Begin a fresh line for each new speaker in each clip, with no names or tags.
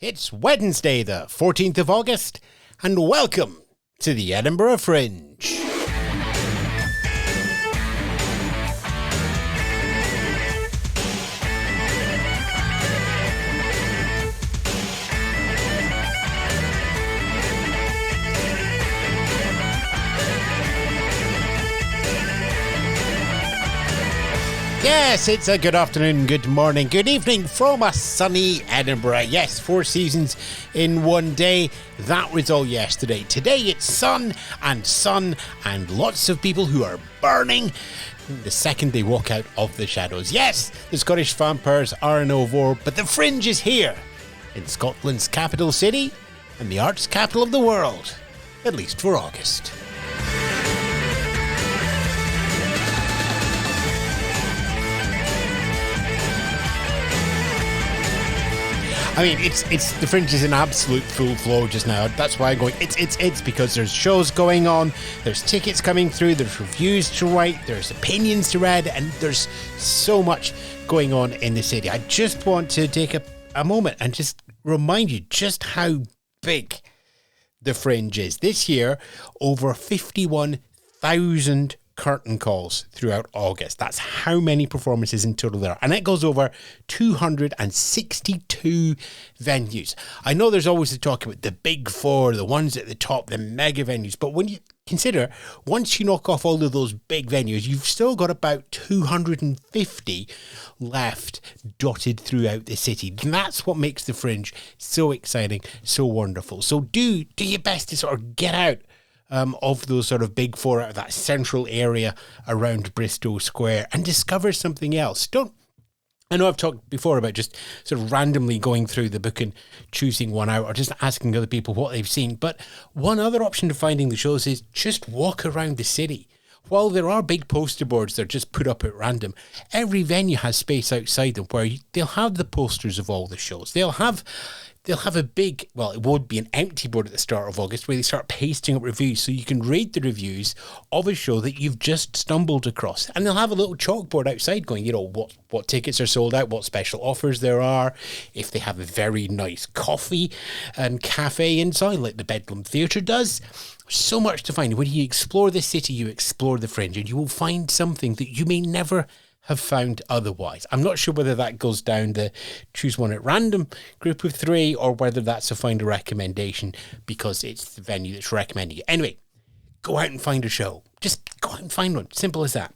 It's Wednesday, the 14th of August, and welcome to the Edinburgh Fringe. Yes, it's a good afternoon, good morning, good evening from a sunny Edinburgh. Yes, 4 seasons in one day. That was all yesterday. Today it's sun and lots of people who are burning the second they walk out of the shadows. Yes, the Scottish vampires are in over, but the Fringe is here in Scotland's capital city and the arts capital of the world, at least for August. I mean, it's the Fringe is in absolute full flow just now. That's why I'm going. It's because there's shows going on, there's tickets coming through, there's reviews to write, there's opinions to read, and there's so much going on in the city. I just want to take a moment and just remind you just how big the Fringe is. This year, over 51,000 curtain calls throughout August. That's how many performances in total there are. And it goes over 262 venues. I know there's always the talk about the big four, the ones at the top, the mega venues. But when you consider, once you knock off all of those big venues, you've still got about 250 left dotted throughout the city. And that's what makes the Fringe so exciting, so wonderful. So do your best to sort of get out of those sort of big four, out of that central area around Bristol Square, and discover something else. I know I've talked before about just sort of randomly going through the book and choosing one out, or just asking other people what they've seen. But one other option to finding the shows is just walk around the city. While there are big poster boards that are just put up at random, every venue has space outside them where they'll have the posters of all the shows. They'll have a big, well, it would be an empty board at the start of August where they start pasting up reviews so you can read the reviews of a show that you've just stumbled across. And they'll have a little chalkboard outside going, you know, what tickets are sold out, what special offers there are, if they have a very nice coffee and cafe inside like the Bedlam Theatre does. So much to find. When you explore the city, you explore the Fringe, and you will find something that you may never have found otherwise. I'm not sure whether that goes down the choose one at random group of 3, or whether that's a find a recommendation because it's the venue that's recommending it. Anyway, go out and find a show. Just go out and find one. Simple as that.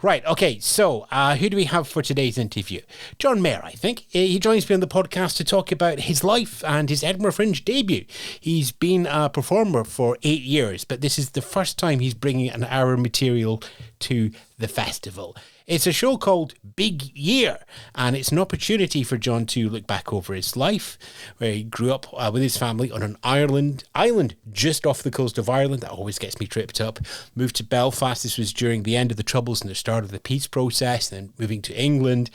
Right, okay, so who do we have for today's interview? John Meagher, I think. He joins me on the podcast to talk about his life and his Edinburgh Fringe debut. He's been a performer for 8 years, but this is the first time he's bringing an hour material to the festival. It's a show called Big Year, and it's an opportunity for John to look back over his life, where he grew up with his family on an island just off the coast of Ireland. That always gets me tripped up. Moved to Belfast. This was during the end of the Troubles and the start of the peace process, then moving to England,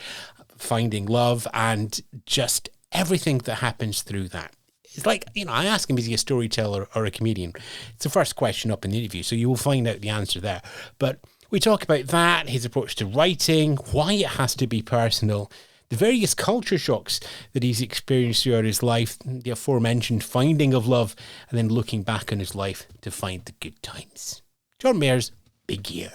finding love, and just everything that happens through that. It's like, you know, I ask him, is he a storyteller or a comedian? It's the first question up in the interview, so you will find out the answer there. But we talk about that, his approach to writing, why it has to be personal, the various culture shocks that he's experienced throughout his life, the aforementioned finding of love, and then looking back on his life to find the good times. John Meagher's Big Year.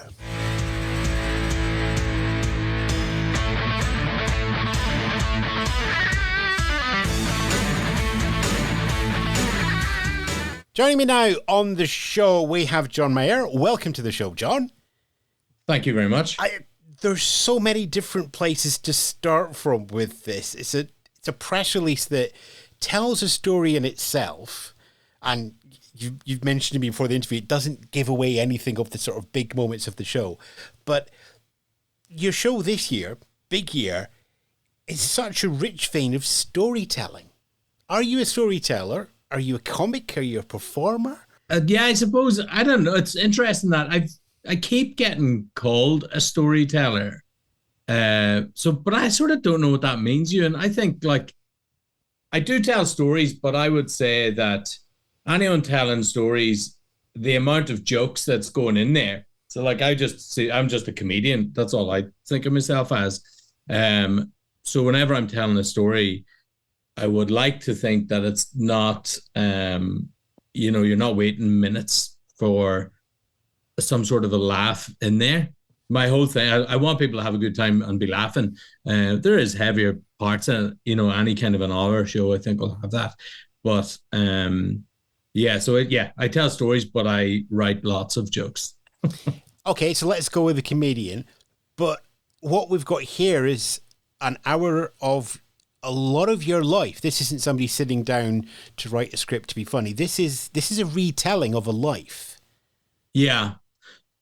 Joining me now on the show, we have John Meagher. Welcome to the show, John.
Thank you very much.
There's so many different places to start from with this. It's a press release that tells a story in itself, and you've mentioned to me before the interview, it doesn't give away anything of the sort of big moments of the show. But your show this year, Big Year, is such a rich vein of storytelling. Are you a storyteller? Are you a comic? Are you a performer?
Yeah, I suppose. I don't know. It's interesting that I keep getting called a storyteller. But I sort of don't know what that means, you. And I think, like, I do tell stories, but I would say that anyone telling stories, the amount of jokes that's going in there. So, like, I'm just a comedian. That's all I think of myself as. So whenever I'm telling a story, I would like to think that it's not, you're not waiting minutes for some sort of a laugh in there. My whole thing, I want people to have a good time and be laughing. There is heavier parts in it, any kind of an horror show, I think will have that. But yeah, so yeah, I tell stories, but I write lots of jokes.
Okay, so let's go with the comedian. But what we've got here is an hour of a lot of your life. This isn't somebody sitting down to write a script to be funny. This is a retelling of a life.
Yeah.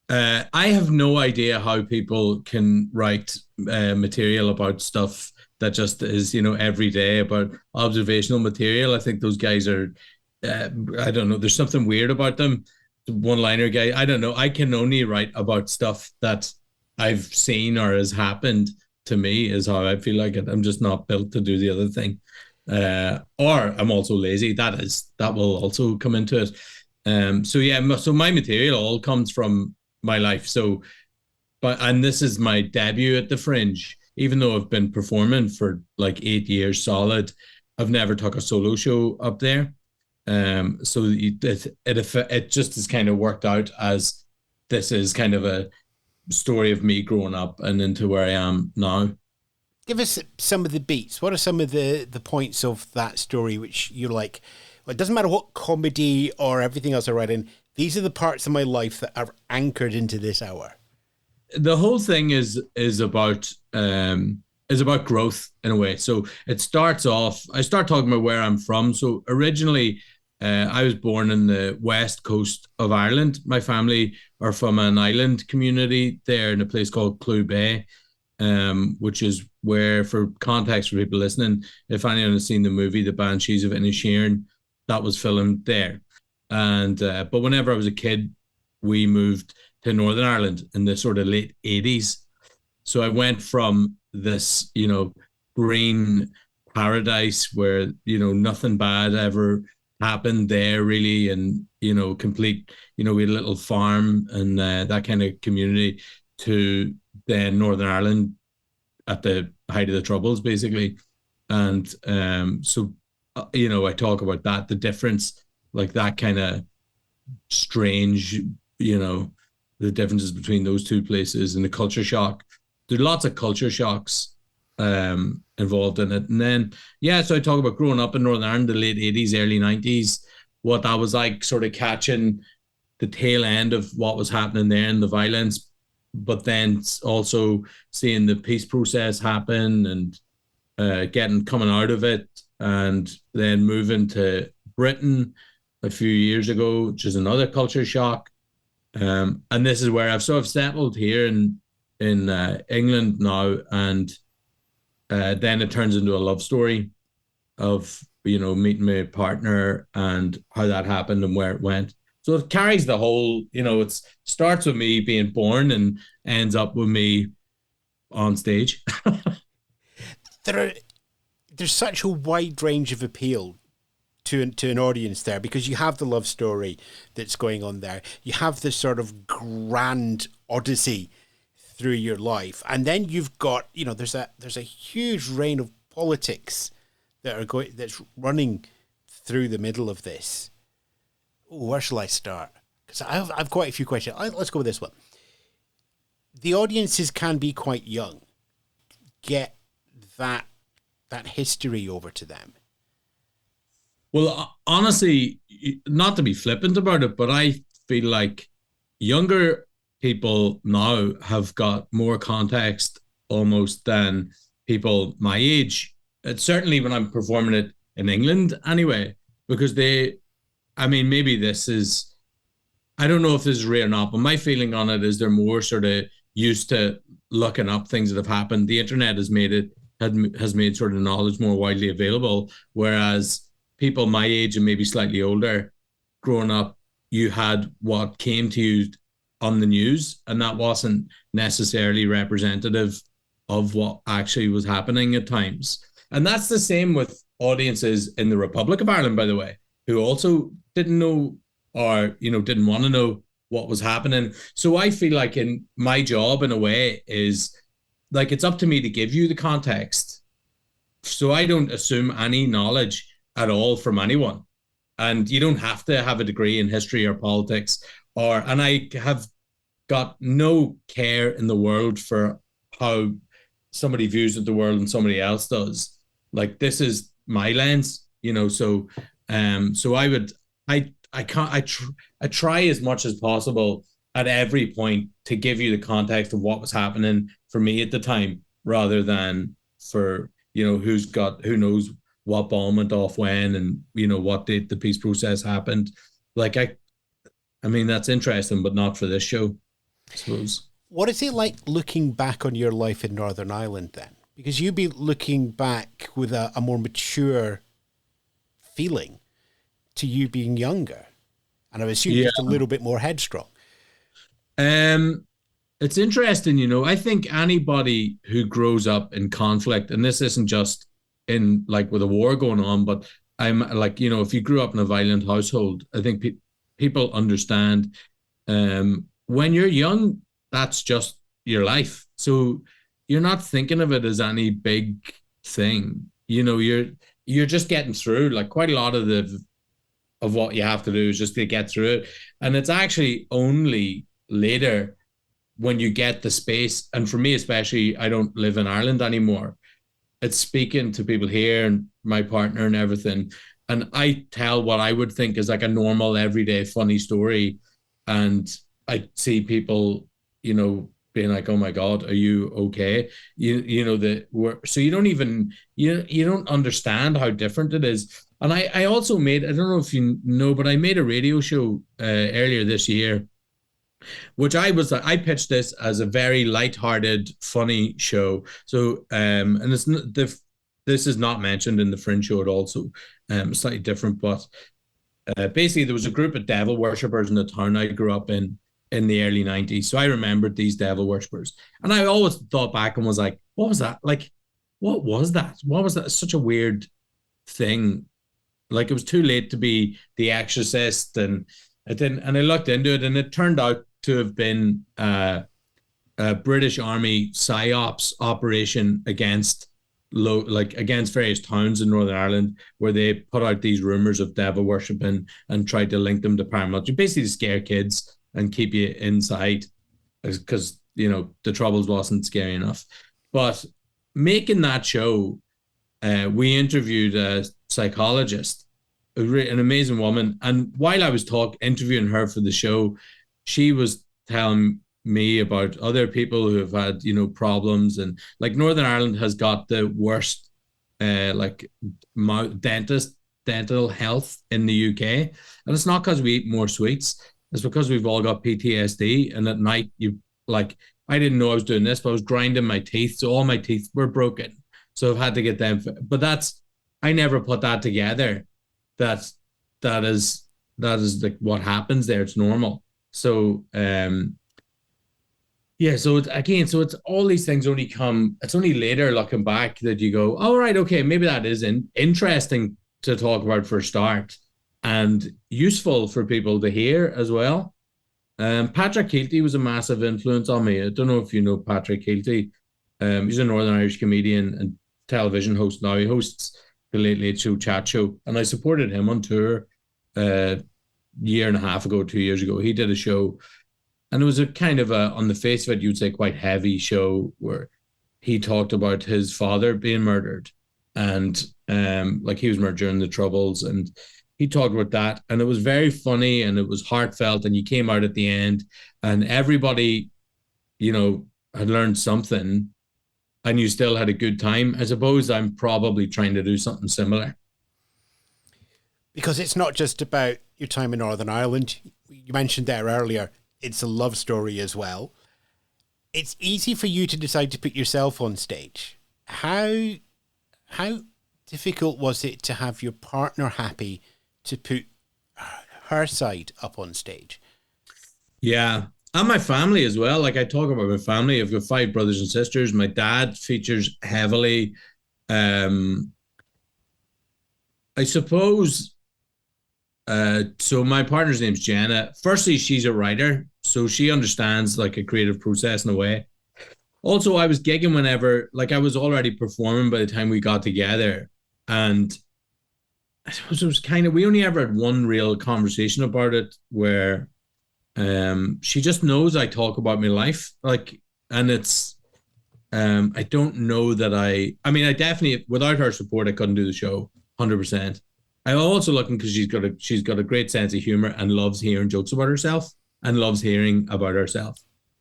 I have no idea how people can write material about stuff that just is, every day, about observational material. I think those guys are, I don't know, there's something weird about them. One-liner guy, I don't know. I can only write about stuff that I've seen or has happened to me, is how I feel like it. I'm just not built to do the other thing. Or I'm also lazy. That will also come into it. So yeah, so my material all comes from my life. So, and this is my debut at the Fringe. Even though I've been performing for like 8 years solid, I've never took a solo show up there. So it just has kind of worked out as this is kind of a story of me growing up and into where I am now.
Give us some of the beats. What are some of the points of that story which you're like, well, it doesn't matter what comedy or everything else I write in, these are the parts of my life that are anchored into this hour?
The whole thing is about growth in a way. So it starts off, I start talking about where I'm from. So originally, I was born in the west coast of Ireland. My family are from an island community there in a place called Clew Bay, which is where, for context for people listening, if anyone has seen the movie The Banshees of Inisherin, that was filmed there. And but whenever I was a kid, we moved to Northern Ireland in the sort of late 80s. So I went from this, green paradise where, nothing bad ever happened there really. And, complete, we had a little farm and that kind of community, to then Northern Ireland at the height of the Troubles, basically. And so, I talk about that, the difference, like that kind of strange, the differences between those two places and the culture shock. There's lots of culture shocks involved in it. And then, yeah, so I talk about growing up in Northern Ireland, the late 80s, early 90s, what that was like, sort of catching the tail end of what was happening there and the violence, but then also seeing the peace process happen and coming out of it, and then moving to Britain a few years ago, which is another culture shock. And this is where I've settled here in England now, and then it turns into a love story of meeting my partner and how that happened and where it went. So it carries the whole, it starts with me being born and ends up with me on stage.
There's such a wide range of appeal to an audience there, because you have the love story that's going on there. You have this sort of grand odyssey through your life, and then you've got, there's a huge reign of politics that's running through the middle of this. Ooh, where shall I start? Because I've quite a few questions. Let's go with this one. The audiences can be quite young. Get that history over to them.
Well, honestly, not to be flippant about it, but I feel like younger people now have got more context almost than people my age. It's certainly when I'm performing it in England anyway, because maybe this is, I don't know if this is real or not, but my feeling on it is they're more sort of used to looking up things that have happened. The internet has made sort of knowledge more widely available, whereas people my age and maybe slightly older, growing up, you had what came to you on the news, and that wasn't necessarily representative of what actually was happening at times. And that's the same with audiences in the Republic of Ireland, by the way, who also didn't know, or didn't want to know what was happening. So I feel like in my job, in a way, is like it's up to me to give you the context, so I don't assume any knowledge at all from anyone. And you don't have to have a degree in history or politics, and I have got no care in the world for how somebody views the world and somebody else does. Like, this is my lens, so I can't I try as much as possible at every point to give you the context of what was happening for me at the time, rather than for who knows what bomb went off when, and what date the peace process happened. Like, I mean, that's interesting, but not for this show, I suppose.
What is it like looking back on your life in Northern Ireland then? Because you'd be looking back with a more mature feeling to you being younger. And I assume just a little bit more headstrong.
It's interesting, I think anybody who grows up in conflict, and this isn't just in like with a war going on, but I'm like, if you grew up in a violent household, I think people understand when you're young, that's just your life. So you're not thinking of it as any big thing. You're just getting through. Like, quite a lot of what you have to do is just to get through it. And it's actually only later when you get the space. And for me, especially, I don't live in Ireland anymore. It's speaking to people here and my partner and everything. And I tell what I would think is like a normal, everyday, funny story. And I see people, being like, "Oh my God, are you okay?" So you don't even, you don't understand how different it is. And I also made, I don't know if you know, but I made a radio show earlier this year, which I pitched this as a very lighthearted, funny show. So, and this is not mentioned in the Fringe show at all, so slightly different. But basically, there was a group of devil worshippers in the town I grew up in the early 90s. So I remembered these devil worshippers. And I always thought back and was like, what was that? Like, what was that? What was that? It's such a weird thing. Like, it was too late to be The Exorcist, and it didn't. And I looked into it, and it turned out to have been a British Army psyops operation against various towns in Northern Ireland, where they put out these rumors of devil worshipping and tried to link them to paramilitary, basically to scare kids and keep you inside, because the Troubles wasn't scary enough. But making that show, we interviewed a psychologist, an amazing woman, and while I was interviewing her for the show, she was telling me about other people who have had problems, and like Northern Ireland has got the worst dental health in the UK, and it's not because we eat more sweets. It's because we've all got PTSD, and at night I didn't know I was doing this, but I was grinding my teeth, so all my teeth were broken. So I've had to get them. But I never put that together. That is like what happens there. It's normal. So so it's all these things it's only later looking back that you go, oh, right, okay, maybe that is interesting to talk about for a start, and useful for people to hear as well. Patrick Keelty was a massive influence on me. I don't know if you know Patrick Keelty. He's a Northern Irish comedian and television host now. He hosts the Late Late Show chat show, and I supported him on tour a year and a half ago, 2 years ago. He did a show, and it was a kind of on the face of it, you'd say quite heavy show, where he talked about his father being murdered, and he was murdered during the Troubles, and he talked about that, and it was very funny, and it was heartfelt, and you came out at the end, and everybody, had learned something, and you still had a good time. I suppose I'm probably trying to do something similar.
Because it's not just about your time in Northern Ireland. You mentioned there earlier, it's a love story as well. It's easy for you to decide to put yourself on stage. How difficult was it to have your partner happy to put her side up on stage?
Yeah. And my family as well. Like, I talk about my family. I've got 5 brothers and sisters. My dad features heavily. I suppose. So my partner's name's Jenna. Firstly, she's a writer, so she understands like a creative process in a way. Also, I was gigging whenever, like, I was already performing by the time we got together. And I suppose it was kind of, we only ever had one real conversation about it where she just knows I talk about my life. Like, and it's, I don't know that I mean, I definitely, without her support, I couldn't do the show 100%. I'm also looking because she's got a great sense of humor and loves hearing jokes about herself and loves hearing about herself.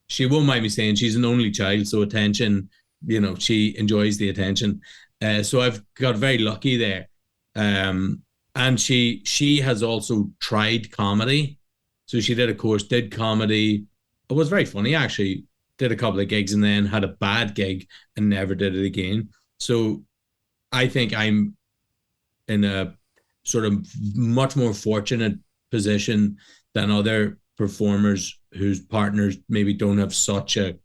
She won't mind me saying she's an only child, so attention, she enjoys the attention. So I've got very lucky there. And she has also tried comedy. So she did a course, did comedy. It was very funny, actually. Did a couple of gigs and then had a bad gig and never did it again. So I think I'm in a sort of much more fortunate position than other performers whose partners maybe don't have such a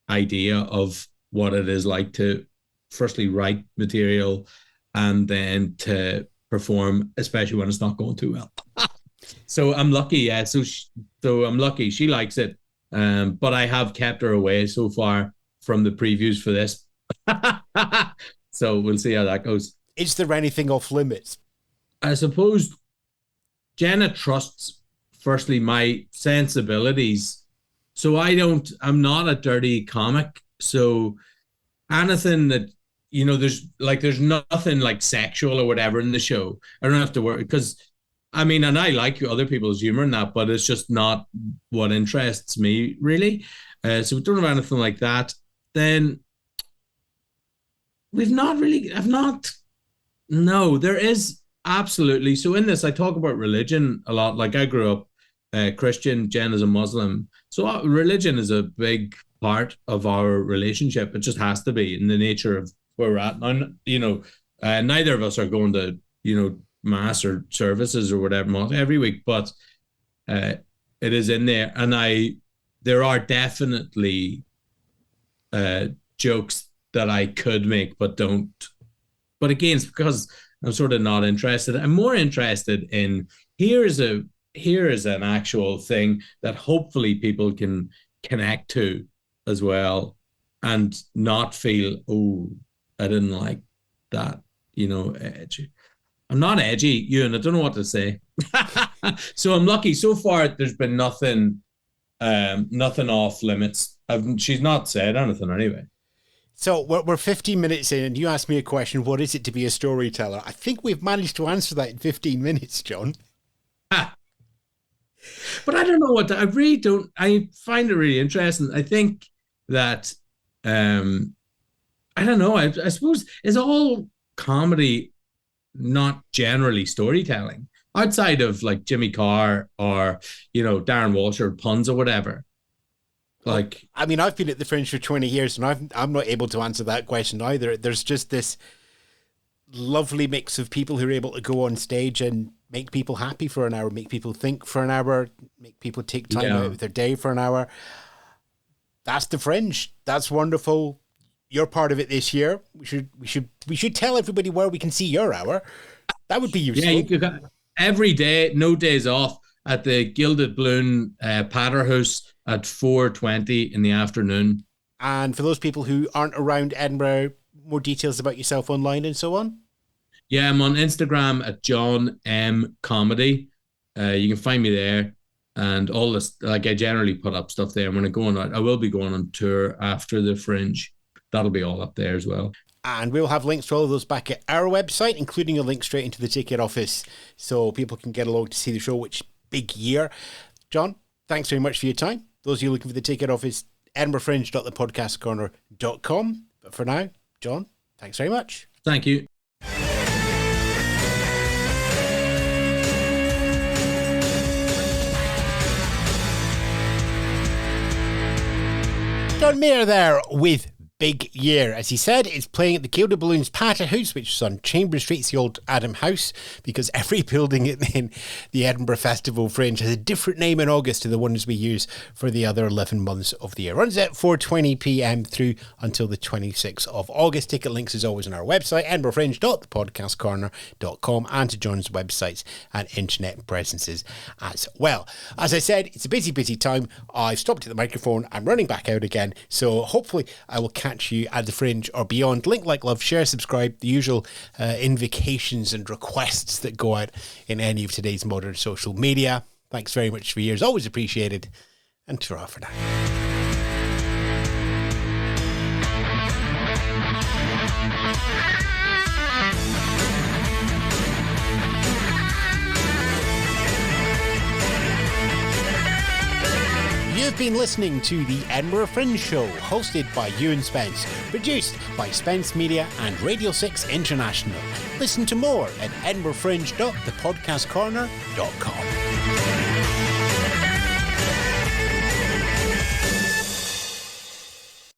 idea of what it is like to firstly write material and then to perform, especially when it's not going too well. So I'm lucky, yeah. So I'm lucky. She likes it, but I have kept her away so far from the previews for this. So we'll see how that goes.
Is there anything off limits?
I suppose Jenna trusts, firstly, my sensibilities. So I'm not a dirty comic. So anything that, there's nothing like sexual or whatever in the show. I don't have to worry because, I mean, and I like other people's humor in that, but it's just not what interests me really. So we don't have anything like that. Then no, there is absolutely. So in this, I talk about religion a lot. Like I grew up Christian, Jen is a Muslim. So religion is a big part of our relationship. It just has to be in the nature of where we're at. And, neither of us are going to, mass or services or whatever every week, but it is in there. And there are definitely jokes that I could make, but don't. But again, it's because I'm sort of not interested. I'm more interested in here is an actual thing that hopefully people can connect to as well and not feel, oh, I didn't like that, edgy. I'm not edgy, Ewan. I don't know what to say. So I'm lucky. So far, there's been nothing off limits. She's not said anything anyway.
So we're 15 minutes in and you asked me a question, what is it to be a storyteller? I think we've managed to answer that in 15 minutes, John.
But I don't know I really don't. I find it really interesting. I think that, I don't know. I suppose is all comedy not generally storytelling outside of like Jimmy Carr or, Darren Walsh or puns or whatever. Like,
I mean, I've been at the Fringe for 20 years and I'm not able to answer that question either. There's just this lovely mix of people who are able to go on stage and make people happy for an hour, make people think for an hour, make people take time out of their day for an hour. That's the Fringe. That's wonderful. You're part of it this year. We should tell everybody where we can see your hour. That would be useful.
Yeah, you could, every day, no days off at the Gilded Balloon Patterhouse at 4:20 in the afternoon.
And for those people who aren't around Edinburgh, more details about yourself online and so on?
Yeah, I'm on Instagram at John M Comedy. You can find me there. And all this, like I generally put up stuff there. I will be going on tour after the Fringe. That'll be all up there as well.
And we'll have links to all of those back at our website, including a link straight into the ticket office so people can get along to see the show, which big year. John, thanks very much for your time. Those of you looking for the ticket office, edinburghfringe.thepodcastcorner.com. But for now, John, thanks very much.
Thank you.
John Meagher there with big year. As he said, it's playing at the Gilded Balloons Pata House, which is on Chambers Street. It's the old Adam House, because every building in the Edinburgh Festival Fringe has a different name in August to the ones we use for the other 11 months of the year. Runs at 4:20pm through until the 26th of August. Ticket links as always on our website, edinburghfringe.thepodcastcorner.com, and to John's websites and internet presences as well. As I said, it's a busy time. I've stopped at the microphone. I'm running back out again. So hopefully I will catch you at the Fringe or beyond. Link, like, love, share, subscribe, the usual invocations and requests that go out in any of today's modern social media. Thanks very much for yours. Always appreciated. And ta-ra for now. You've been listening to the Edinburgh Fringe Show, hosted by Ewan Spence, produced by Spence Media and Radio 6 International. Listen to more at edinburghfringe.thepodcastcorner.com.